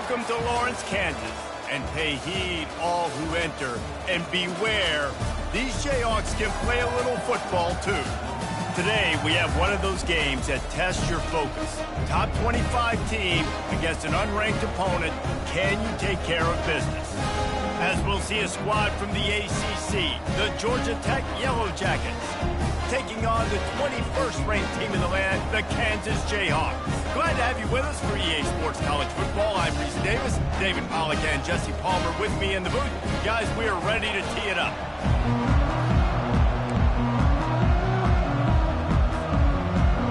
Welcome to Lawrence, Kansas, and pay heed all who enter, and beware, these Jayhawks can play a little football too. Today, we have one of those games that tests your focus. Top 25 team against an unranked opponent. Can you take care of business? As we'll see a squad from the ACC, the Georgia Tech Yellow Jackets, taking on the 21st ranked team in the land, the Kansas Jayhawks. Glad to have you with us for EA Sports College Football. I'm Reese Davis, David Pollack and Jesse Palmer with me in the booth. Guys, we are ready to tee it up.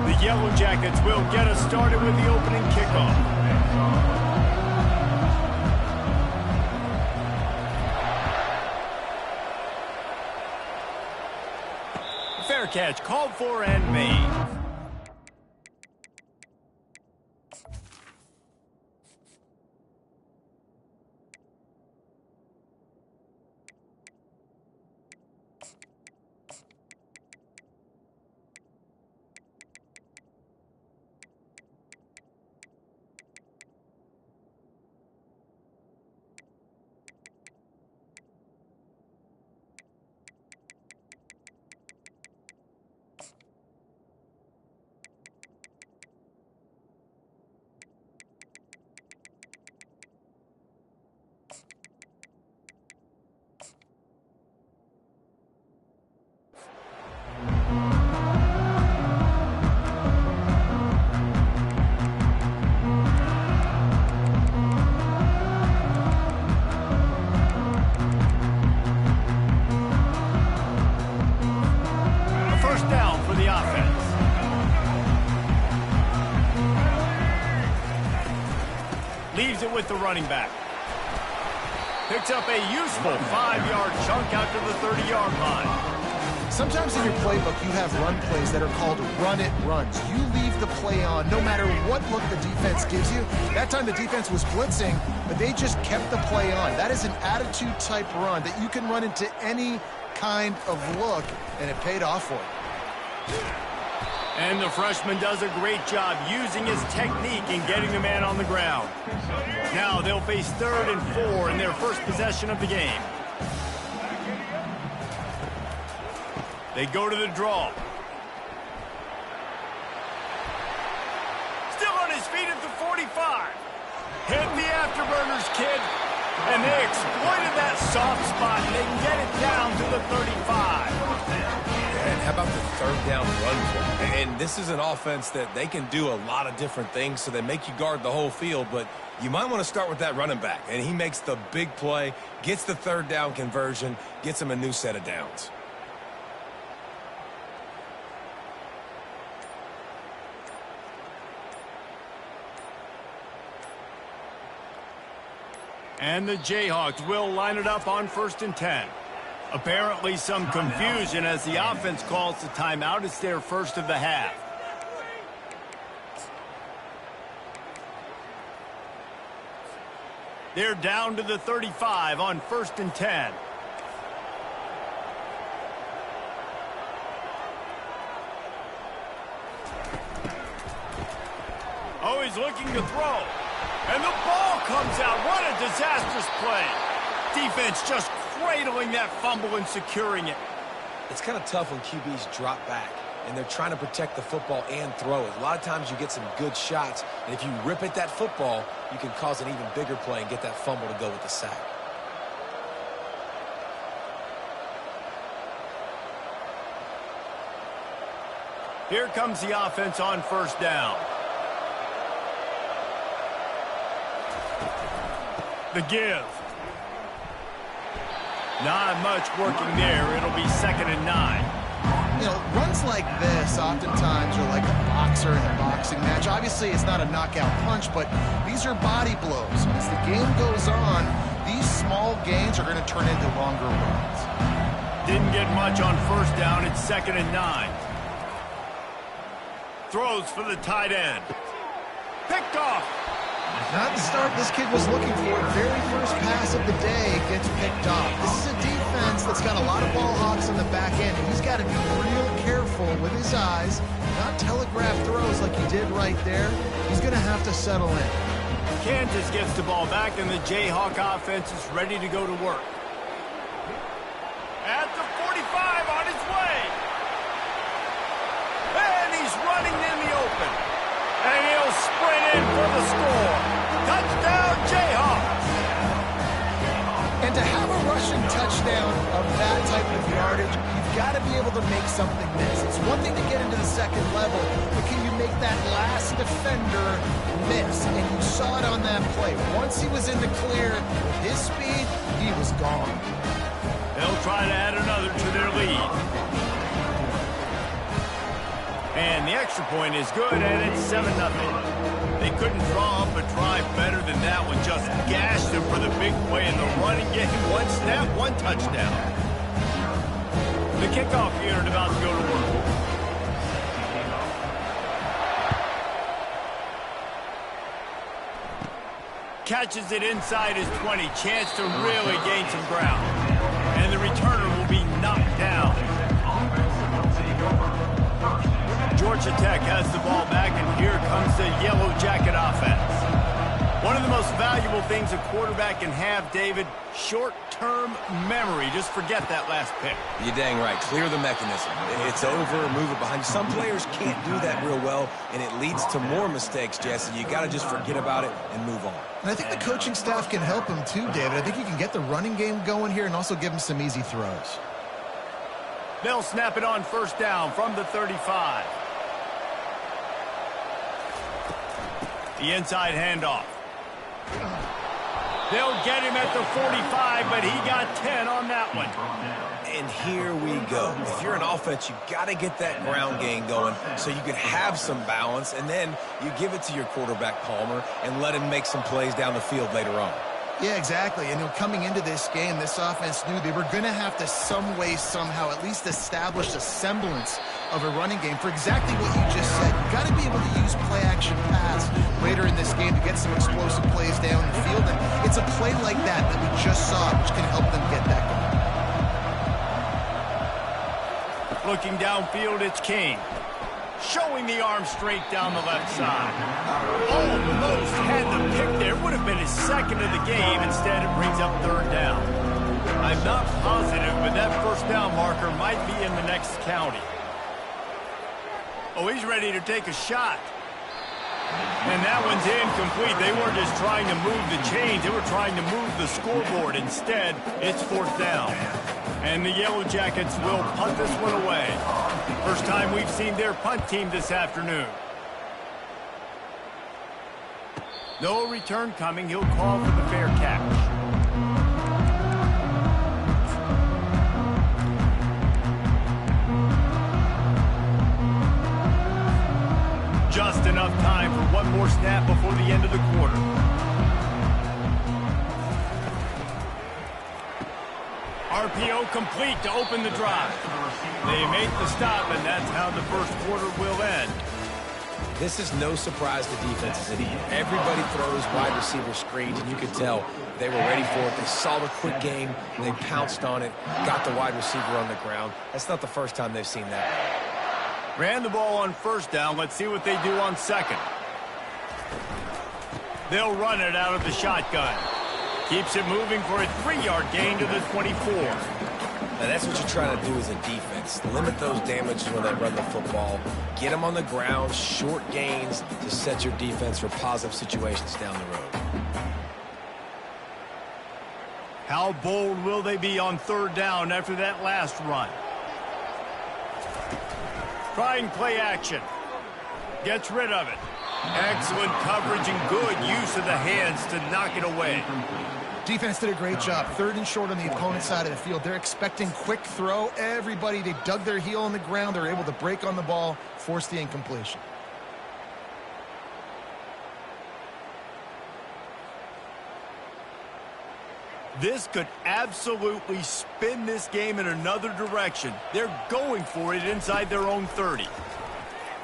The Yellow Jackets will get us started with the opening kickoff. Fair catch called for and made. Leaves it with the running back. Picks up a useful 5-yard chunk out to the 30-yard line. Sometimes in your playbook, you have run plays that are called run-it runs. You leave the play on no matter what look the defense gives you. That time the defense was blitzing, but they just kept the play on. That is an attitude-type run that you can run into any kind of look, and it paid off for you. And the freshman does a great job using his technique in getting the man on the ground. Now they'll face 3rd and 4 in their first possession of the game. They go to the draw. Still on his feet at the 45. Hit the afterburners, kid. And they exploited that soft spot, and they can get it down to the 35. And how about the 3rd down run play? And this is an offense that they can do a lot of different things, so they make you guard the whole field, but you might want to start with that running back. And he makes the big play, gets the 3rd down conversion, gets him a new set of downs. And the Jayhawks will line it up on 1st and 10. Apparently some confusion as the offense calls the timeout. It's their first of the half. They're down to the 35 on 1st and 10. Oh, he's looking to throw. And the ball comes out. What a disastrous play. Defense just cradling that fumble and securing it. It's kind of tough when QBs drop back and they're trying to protect the football and throw it. A lot of times you get some good shots, and if you rip at that football, you can cause an even bigger play and get that fumble to go with the sack. Here comes the offense on 1st down. The give. Not much working there. It'll be 2nd and 9. You know, runs like this oftentimes are like a boxer in a boxing match. Obviously, it's not a knockout punch, but these are body blows. As the game goes on, these small gains are going to turn into longer runs. Didn't get much on 1st down. It's 2nd and 9. Throws for the tight end. Picked off. Not the start this kid was looking for. Very first pass of the day gets picked off. This is a defense that's got a lot of ball hawks on the back end, and he's got to be real careful with his eyes, not telegraph throws like he did right there. He's going to have to settle in. Kansas gets the ball back, and the Jayhawk offense is ready to go to work. At the 45, on his way. And he's running in the open. And he'll sprint in for the score. Touchdown, Jayhawks. And to have a rushing touchdown of that type of yardage, you've got to be able to make something miss. It's one thing to get into the second level, but can you make that last defender miss? And you saw it on that play. Once he was in the clear, with his speed, he was gone. They'll try to add another to their lead. And the extra point is good, and it's 7-0. They couldn't draw up a drive better than that one. Just gashed them for the big play in the running game. One snap, one touchdown. The kickoff unit about to go to work. Catches it inside his 20. Chance to really gain some ground. And the returner will be knocked down. Georgia Tech has the ball back, and here comes the Yellow Jacket offense. One of the most valuable things a quarterback can have, David, short-term memory. Just forget that last pick. You're dang right. Clear the mechanism. It's over, move it behind you. Some players can't do that real well, and it leads to more mistakes, Jesse. You got to just forget about it and move on. And I think the coaching staff can help him too, David. I think you can get the running game going here and also give him some easy throws. They'll snap it on first down from the 35. The inside handoff. They'll get him at the 45, but he got 10 on that one. And here we go. If you're an offense, you got to get that ground game going so you can have some balance, and then you give it to your quarterback, Palmer, and let him make some plays down the field later on. Yeah, exactly. And coming into this game, this offense knew they were going to have to some way, somehow, at least establish a semblance of a running game for exactly what you just said. You got to be able to use play-action pass later in this game to get some explosive plays down the field. And it's a play like that that we just saw, which can help them get that going. Looking downfield, it's King. Showing the arm straight down the left side. Almost had the pick there. Would have been his second of the game. Instead, it brings up third down. I'm not positive, but that first down marker might be in the next county. Oh, he's ready to take a shot. And that one's incomplete. They weren't just trying to move the chains. They were trying to move the scoreboard. Instead, it's fourth down. And the Yellow Jackets will punt this one away. First time we've seen their punt team this afternoon. No return coming. He'll call for the fair catch. Just enough time for one more snap before the end of the quarter. RPO complete to open the drive. They make the stop, and that's how the first quarter will end. This is no surprise to defenses anymore. Everybody throws wide receiver screens, and you could tell they were ready for it. They saw the quick game, they pounced on it, got the wide receiver on the ground. That's not the first time they've seen that. Ran the ball on first down. Let's see what they do on second. They'll run it out of the shotgun. Keeps it moving for a 3-yard gain to the 24. Now that's what you're trying to do as a defense. Limit those damages when they run the football. Get them on the ground, short gains to set your defense for positive situations down the road. How bold will they be on third down after that last run? Trying play action. Gets rid of it. Excellent coverage and good use of the hands to knock it away. Defense did a great job. Third and short on the opponent's side of the field. They're expecting quick throw. Everybody, they dug their heel on the ground. They're able to break on the ball, force the incompletion. This could absolutely spin this game in another direction. They're going for it inside their own 30.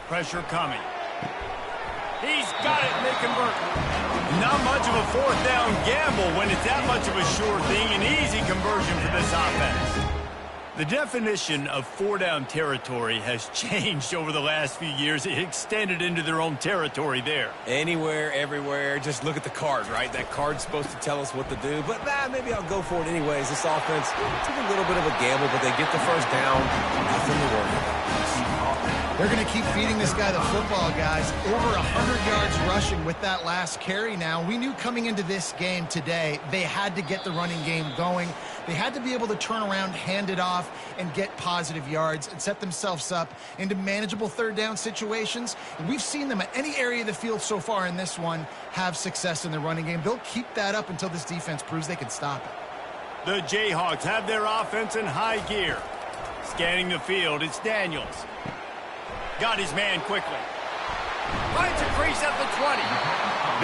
Pressure coming. He's got it, and they convert. Not much of a fourth down gamble when it's that much of a sure thing. An easy conversion for this offense. The definition of four-down territory has changed over the last few years. It extended into their own territory there. Anywhere, everywhere, just look at the card, right? That card's supposed to tell us what to do, but maybe I'll go for it anyways. This offense took a little bit of a gamble, but they get the first down. Nothing to worry about. They're going to keep feeding this guy the football, guys. Over 100 yards rushing with that last carry now. We knew coming into this game today, they had to get the running game going. They had to be able to turn around, hand it off, and get positive yards and set themselves up into manageable third down situations. And we've seen them at any area of the field so far in this one have success in the running game. They'll keep that up until this defense proves they can stop it. The Jayhawks have their offense in high gear. Scanning the field, it's Daniels. Got his man quickly. Finds a crease at the 20.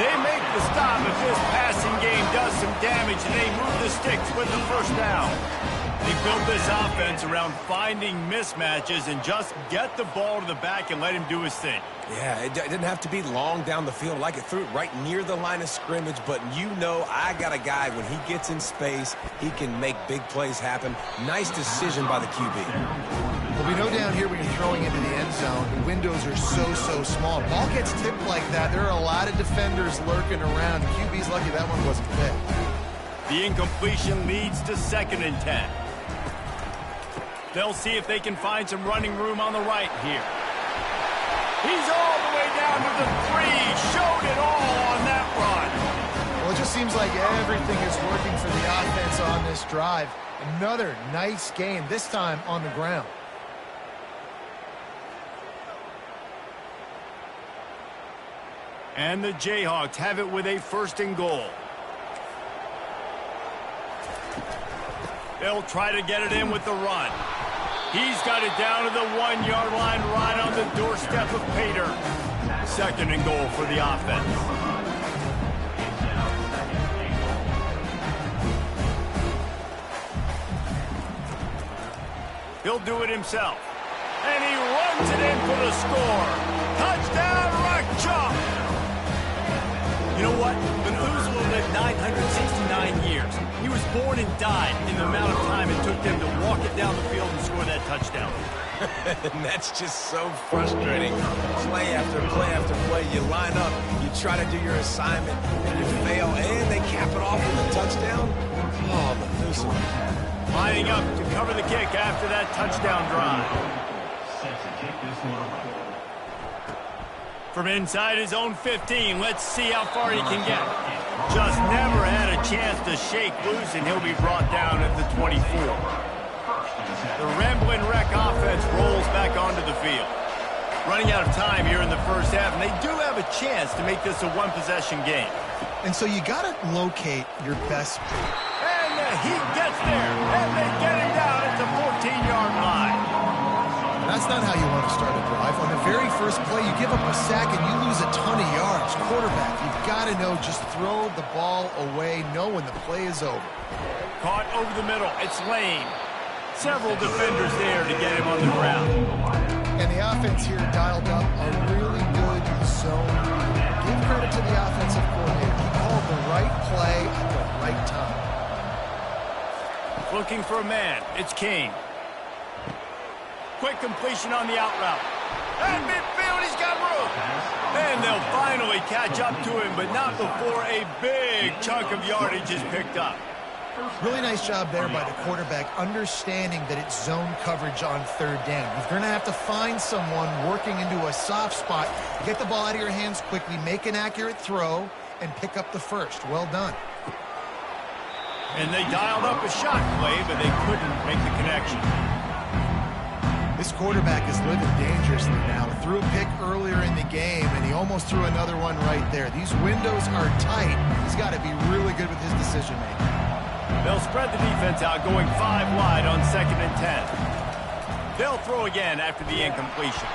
They make the stop if this passing game does some damage, and they move the sticks with the first down. They built this offense around finding mismatches and just get the ball to the back and let him do his thing. Yeah, it didn't have to be long down the field. Like it threw it right near the line of scrimmage, but you know I got a guy, when he gets in space, he can make big plays happen. Nice decision by the QB. Well, we know down here when you're throwing into the end zone, the windows are so small. Ball gets tipped like that, there are a lot of defenders lurking around. The QB's lucky that one wasn't picked. The incompletion leads to 2nd and 10. They'll see if they can find some running room on the right here. He's all the way down to the 3. Showed it all on that run. Well, it just seems like everything is working for the offense on this drive. Another nice game, this time on the ground. And the Jayhawks have it with a 1st and goal. They'll try to get it in with the run. He's got it down to the 1-yard line right on the doorstep of Pater. 2nd and goal for the offense. He'll do it himself. And he runs it in for the score. Touchdown, Rock Chalk! You know what? Methuselah lived 969 years. He was born and died in the amount of time it took them to walk it down the field and score that touchdown. And that's just so frustrating. Play after play after play. You line up, you try to do your assignment, and you fail, and they cap it off with a touchdown. Oh, Methuselah. Lining up to cover the kick after that touchdown drive. From inside his own 15, let's see how far he can get. Just never had a chance to shake loose, and he'll be brought down at the 24. The Ramblin' Wreck offense rolls back onto the field. Running out of time here in the first half, and they do have a chance to make this a one-possession game. And so you got to locate your best play. And he gets there, and they get him down at the 14-yard line. That's not how you want to start a drive. On the very first play, you give up a sack and you lose a ton of yards. Quarterback, you've got to know, just throw the ball away, know when the play is over. Caught over the middle. It's Lane. Several defenders there to get him on the ground. And the offense here dialed up a really good zone. Give credit to the offensive coordinator. He called the right play at the right time. Looking for a man. It's King. Quick completion on the out route. At midfield, he's got room. And they'll finally catch up to him, but not before a big chunk of yardage is picked up. Really nice job there by the quarterback, understanding that it's zone coverage on 3rd down. You're going to have to find someone working into a soft spot, get the ball out of your hands quickly, make an accurate throw, and pick up the first. Well done. And they dialed up a shot play, but they couldn't make the connection. This quarterback is living dangerously now. Threw a pick earlier in the game, and he almost threw another one right there. These windows are tight. He's got to be really good with his decision-making. They'll spread the defense out, going 5 wide on 2nd and 10. They'll throw again after the incompletion.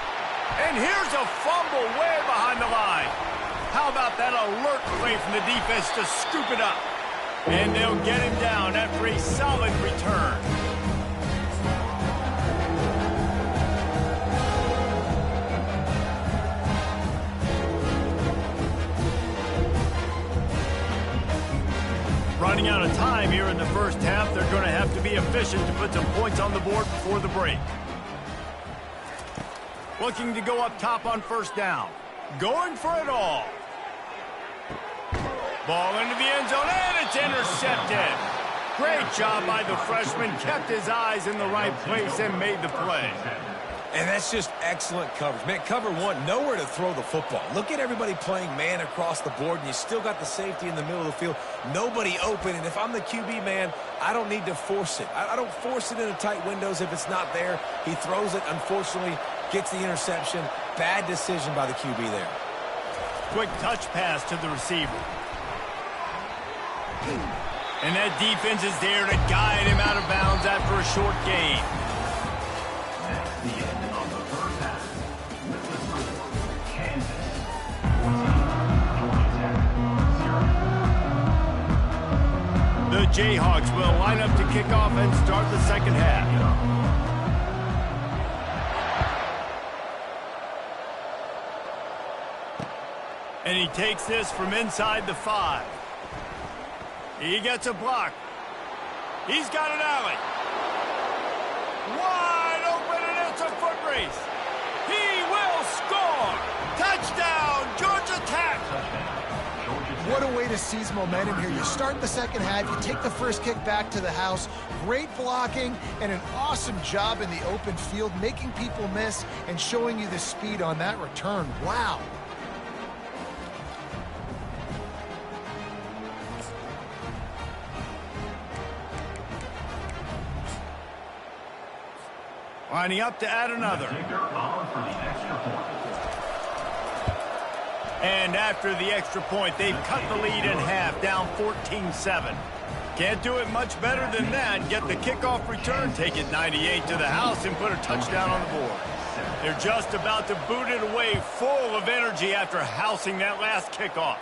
And here's a fumble way behind the line. How about that alert play from the defense to scoop it up? And they'll get him down after a solid return. running out of time here in the first half. They're going to have to be efficient to put some points on the board before the break. Looking to go up top on first down. Going for it all. Ball into the end zone, and it's intercepted. Great job by the freshman. Kept his eyes in the right place and made the play. And that's just excellent coverage. Man, cover one, nowhere to throw the football. Look at everybody playing man across the board, and you still got the safety in the middle of the field. Nobody open, and if I'm the QB, man, I don't need to force it. I don't force it into tight windows if it's not there. He throws it, unfortunately, gets the interception. Bad decision by the QB there. Quick touch pass to the receiver. And that defense is there to guide him out of bounds after a short gain. That's the end of the first half. With the score, Kansas 14, Georgia Tech 0. The Jayhawks will line up to kick off and start the second half. And he takes this from inside the 5. He gets a block. He's got an alley. Wide open, and it's a foot race. He will score. Touchdown, Georgia Tech. What a way to seize momentum here. You start the second half, you take the first kick back to the house. Great blocking and an awesome job in the open field, making people miss and showing you the speed on that return. Wow. Lining up to add another. And after the extra point, they've cut the lead in half, down 14-7. Can't do it much better than that. Get the kickoff return, take it 98 to the house, and put a touchdown on the board. They're just about to boot it away, full of energy after housing that last kickoff.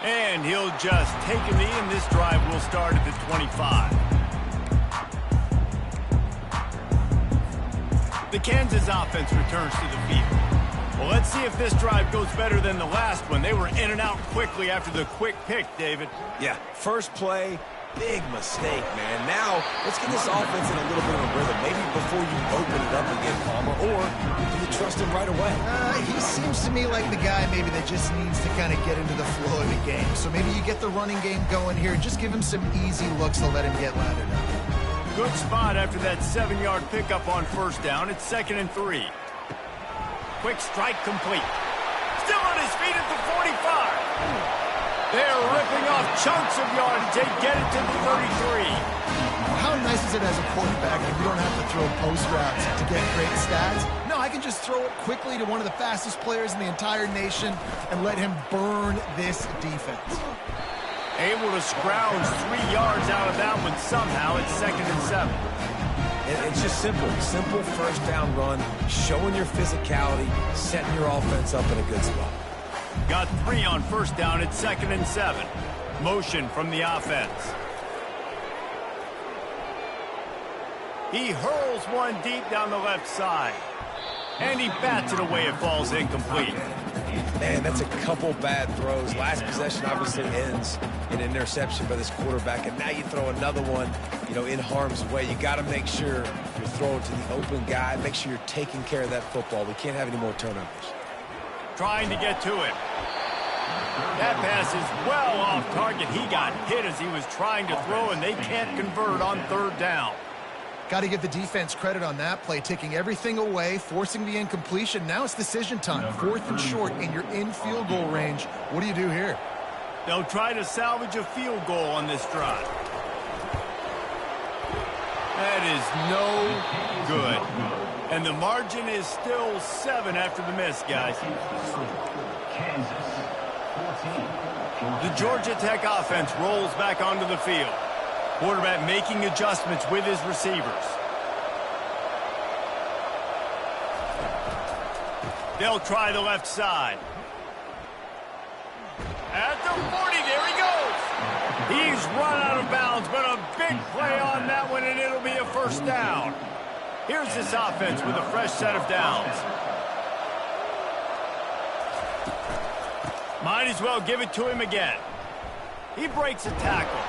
And he'll just take a knee, and this drive will start at the 25. The Kansas offense returns to the field. Well, let's see if this drive goes better than the last one. They were in and out quickly after the quick pick, David. Yeah, first play, big mistake, man. Now, let's get this offense in a little bit of a rhythm. Maybe before you open it up again, Palmer, or do you trust him right away? He seems to me like the guy maybe that just needs to kind of get into the flow of the game. So maybe you get the running game going here. Just give him some easy looks to let him get lathered up. Good spot after that 7-yard pickup on first down. It's 2nd and 3. Quick strike complete. Still on his feet at the 45. They're ripping off chunks of yardage. They get it to the 33. How nice is it as a quarterback that you don't have to throw post routes to get great stats? No, I can just throw it quickly to one of the fastest players in the entire nation and let him burn this defense. Able to scrounge 3 yards out of that one somehow. It's 2nd and 7. It's just simple. Simple first down run, showing your physicality, setting your offense up in a good spot. Got 3 on first down. It's 2nd and 7. Motion from the offense. He hurls one deep down the left side. And he bats it away. It falls incomplete. Man, that's a couple bad throws. Last possession obviously ends in an interception by this quarterback, and now you throw another one, in harm's way. You got to make sure you're throwing to the open guy. Make sure you're taking care of that football. We can't have any more turnovers. Trying to get to him. That pass is well off target. He got hit as he was trying to throw, and they can't convert on 3rd down. Got to give the defense credit on that play, taking everything away, forcing the incompletion. Now it's decision time. 4th and short, and you're in field goal range. What do you do here? They'll try to salvage a field goal on this drive. That is no good. And the margin is still 7 after the miss, guys. The Georgia Tech offense rolls back onto the field. Quarterback making adjustments with his receivers. They'll try the left side. At the 40, there he goes. He's run out of bounds, but a big play on that one, and it'll be a first down. Here's this offense with a fresh set of downs. Might as well give it to him again. He breaks a tackle.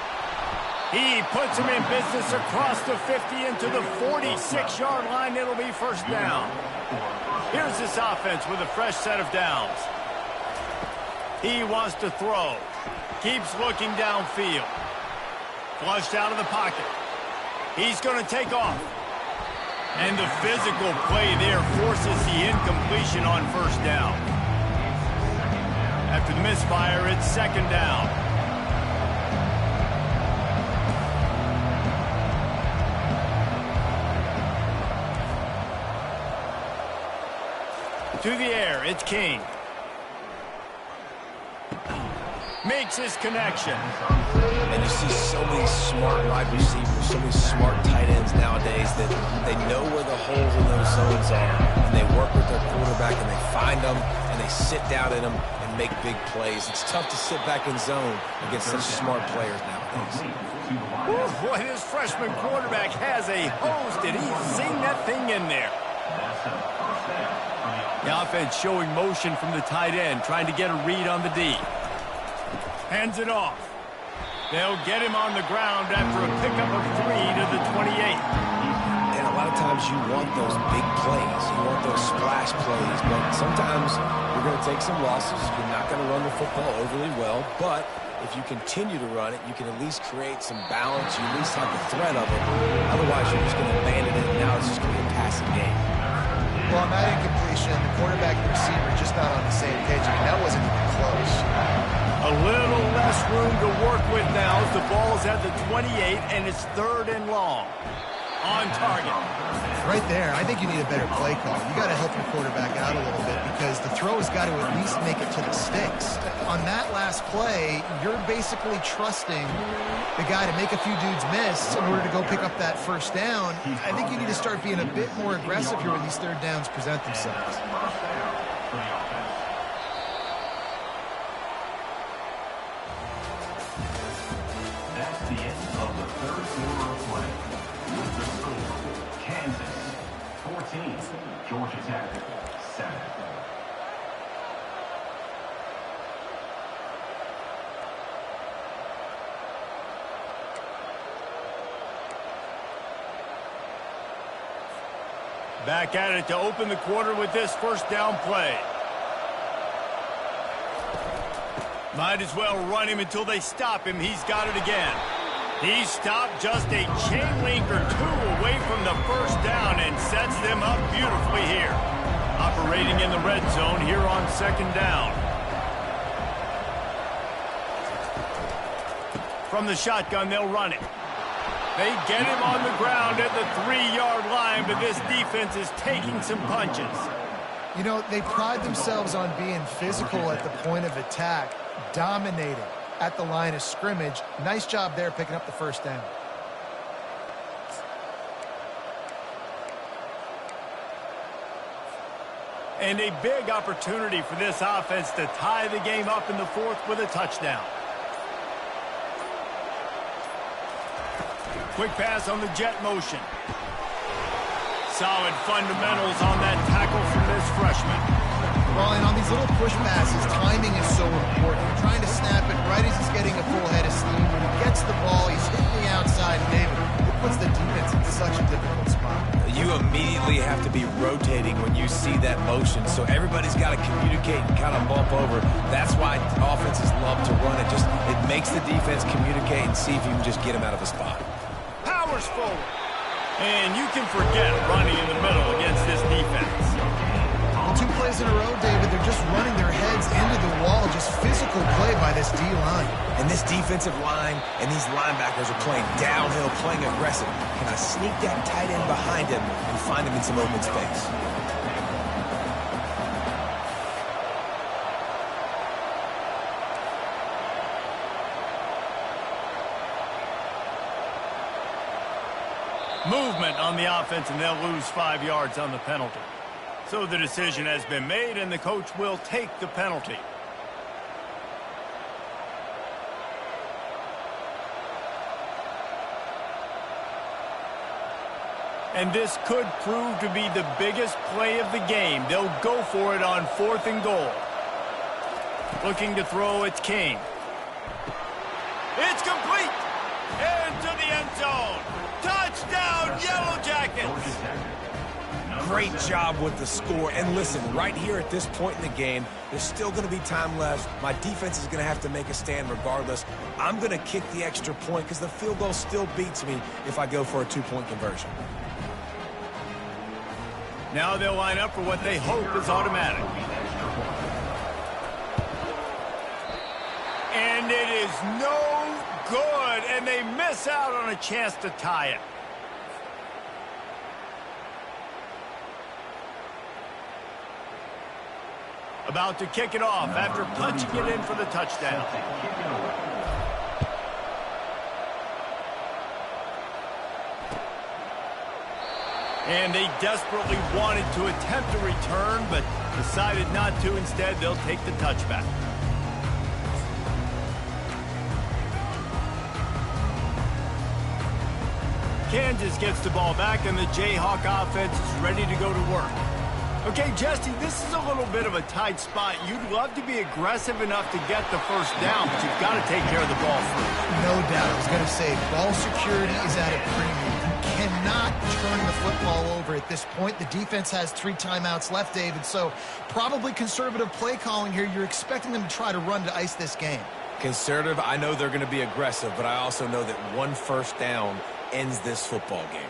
He puts him in business across the 50 into the 46-yard line. It'll be first down. Here's this offense with a fresh set of downs. He wants to throw. Keeps looking downfield. Flushed out of the pocket. He's going to take off. And the physical play there forces the incompletion on first down. After the misfire, it's second down. To the air, it's King. Makes his connection. And you see so many smart wide receivers, so many smart tight ends nowadays that they know where the holes in those zones are. And they work with their quarterback and they find them and they sit down in them and make big plays. It's tough to sit back in zone against such smart players nowadays. Ooh, boy, this freshman quarterback has a host, and he's seen that thing in there. The offense showing motion from the tight end, trying to get a read on the D. Hands it off. They'll get him on the ground after a pickup of 3 to the 28. And a lot of times you want those big plays. You want those splash plays. But sometimes you're going to take some losses. You're not going to run the football overly well. But if you continue to run it, you can at least create some balance. You at least have the threat of it. Otherwise, you're just going to abandon it, and now it's just going to be a passing game. Well, on that incompletion, the quarterback and the receiver just not on the same page. I mean, that wasn't even close. A little less room to work with now as the ball's at the 28, and it's 3rd and long. On target. Right there, I think you need a better play call. You got to help your quarterback out a little bit because the throw has got to at least make it to the sticks. On that last play, you're basically trusting the guy to make a few dudes miss in order to go pick up that first down. I think you need to start being a bit more aggressive here when these third downs present themselves. That's the end of the third quarter of play. With the score, Kansas 14, Georgia Tech 7. Back at it to open the quarter with this first down play. Might as well run him until they stop him. He's got it again. He's stopped just a chain link or 2 away from the first down and sets them up beautifully here. Operating in the red zone here on second down. From the shotgun, they'll run it. They get him on the ground at the 3-yard line, but this defense is taking some punches. You know, they pride themselves on being physical at the point of attack, dominating at the line of scrimmage. Nice job there picking up the first down. And a big opportunity for this offense to tie the game up in the 4th with a touchdown. Quick pass on the jet motion. Solid fundamentals on that tackle from this freshman. Well, and on these little push passes, timing is so important. You're trying to snap it right as he's getting a full head of steam. When he gets the ball, he's hitting the outside. David, it puts the defense in such a difficult spot. You immediately have to be rotating when you see that motion, so everybody's got to communicate and kind of bump over. That's why offenses love to run it. It makes the defense communicate and see if you can just get him out of a spot. Powers forward. And you can forget running in the middle against this defense. Well, 2 plays in a row, David, they're just running their heads into the wall. Just physical play by this D-line. And this defensive line and these linebackers are playing downhill, playing aggressive. Can I sneak that tight end behind him and find him in some open space? Movement on the offense, and they'll lose 5 yards on the penalty. So the decision has been made, and the coach will take the penalty. And this could prove to be the biggest play of the game. They'll go for it on 4th and goal. Looking to throw, it's King. It's complete. Into the end zone. Touchdown, Yellow Jackets. Great job with the score. And listen, right here at this point in the game, there's still going to be time left. My defense is going to have to make a stand regardless. I'm going to kick the extra point because the field goal still beats me if I go for a two-point conversion. Now they'll line up for what they hope is automatic. And it is no good, and they miss out on a chance to tie it. About to kick it off after punching it in for the touchdown. And they desperately wanted to attempt a return, but decided not to. Instead, they'll take the touchback. Kansas gets the ball back, and the Jayhawk offense is ready to go to work. Okay, Jesse, this is a little bit of a tight spot. You'd love to be aggressive enough to get the first down, but you've got to take care of the ball first. No doubt. I was going to say, ball security is at a premium. You cannot turn the football over at this point. The defense has 3 timeouts left, David, so probably conservative play calling here. You're expecting them to try to run to ice this game. Conservative, I know they're going to be aggressive, but I also know that one first down ends this football game.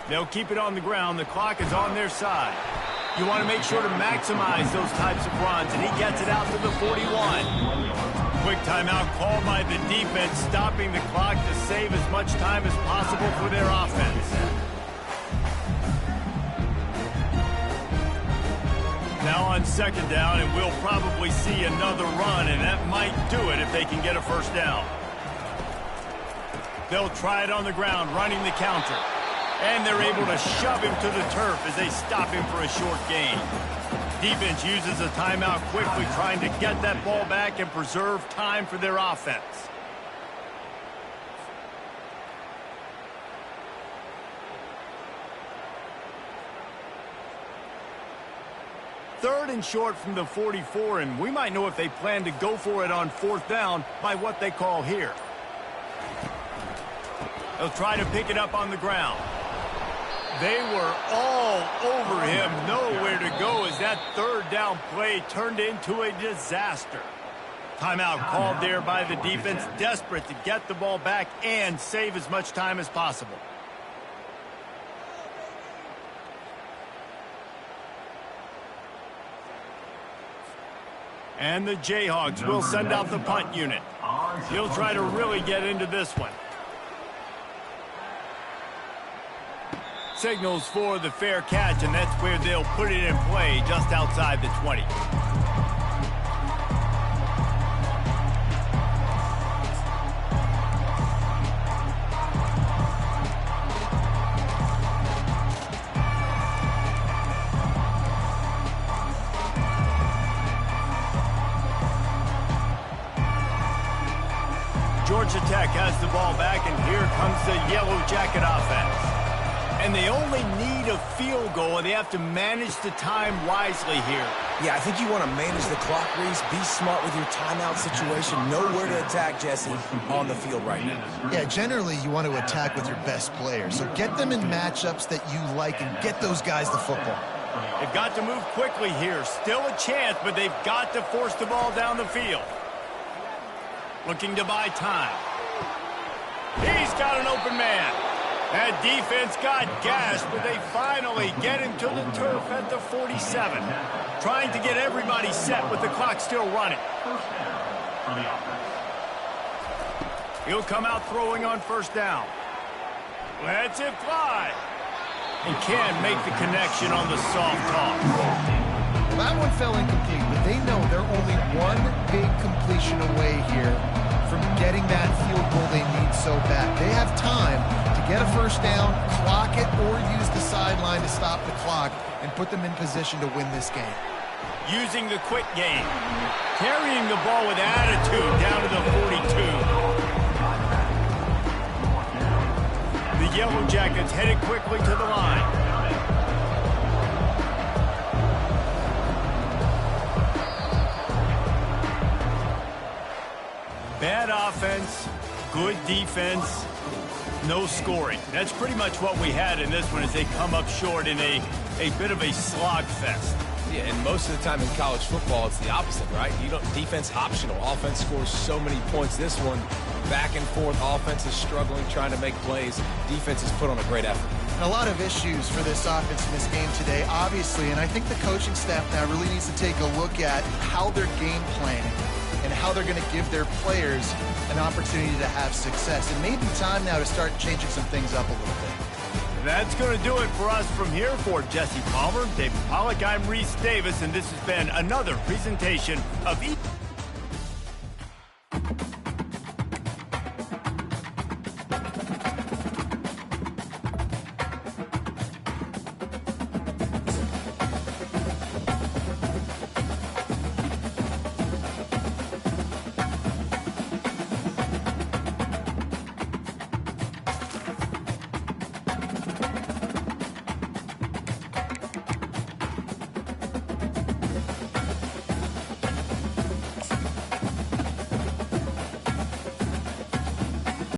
They'll keep it on the ground. The clock is on their side. You want to make sure to maximize those types of runs, and he gets it out to the 41. Quick timeout called by the defense, stopping the clock to save as much time as possible for their offense. Now on second down, and we'll probably see another run, and that might do it if they can get a first down. They'll try it on the ground, running the counter. And they're able to shove him to the turf as they stop him for a short gain. Defense uses a timeout quickly, trying to get that ball back and preserve time for their offense. Third and short from the 44, and we might know if they plan to go for it on fourth down by what they call here. They'll try to pick it up on the ground. They were all over him, nowhere to go as that third down play turned into a disaster. Timeout called there by the defense, desperate to get the ball back and save as much time as possible. And the Jayhawks will send out the punt unit. He'll try to really get into this one. Signals for the fair catch, and that's where they'll put it in play just outside the 20. Georgia Tech has the ball back, and here comes the Yellow Jacket offense. And they only need a field goal, and they have to manage the time wisely here. Yeah, I think you want to manage the clock, Reese. Be smart with your timeout situation. Know where to attack, Jesse, on the field right now. Yeah, generally you want to attack with your best players. So get them in matchups that you like and get those guys the football. They've got to move quickly here. Still a chance, but they've got to force the ball down the field. Looking to buy time. He's got an open man. That defense got gashed, but they finally get him to the turf at the 47. Trying to get everybody set with the clock still running. He'll come out throwing on first down. Lets it fly. And can make the connection on the soft toss. That one fell incomplete, but they know they're only one big completion away here from getting that field goal they need so bad. They have time to get a first down, clock it, or use the sideline to stop the clock and put them in position to win this game. Using the quick game. Carrying the ball with attitude down to the 42. Yellow Jackets headed quickly to the line. Bad offense, good defense, no scoring. That's pretty much what we had in this one as they come up short in a bit of a slogfest. Yeah, and most of the time in college football, it's the opposite, right? You don't defense optional. Offense scores so many points. This one, back and forth. Offense is struggling, trying to make plays. Defense has put on a great effort. And a lot of issues for this offense in this game today, obviously, and I think the coaching staff now really needs to take a look at how they're game planning and how they're going to give their players an opportunity to have success. It may be time now to start changing some things up a little bit. That's going to do it for us from here. For Jesse Palmer, David Pollack, I'm Reese Davis, and this has been another presentation of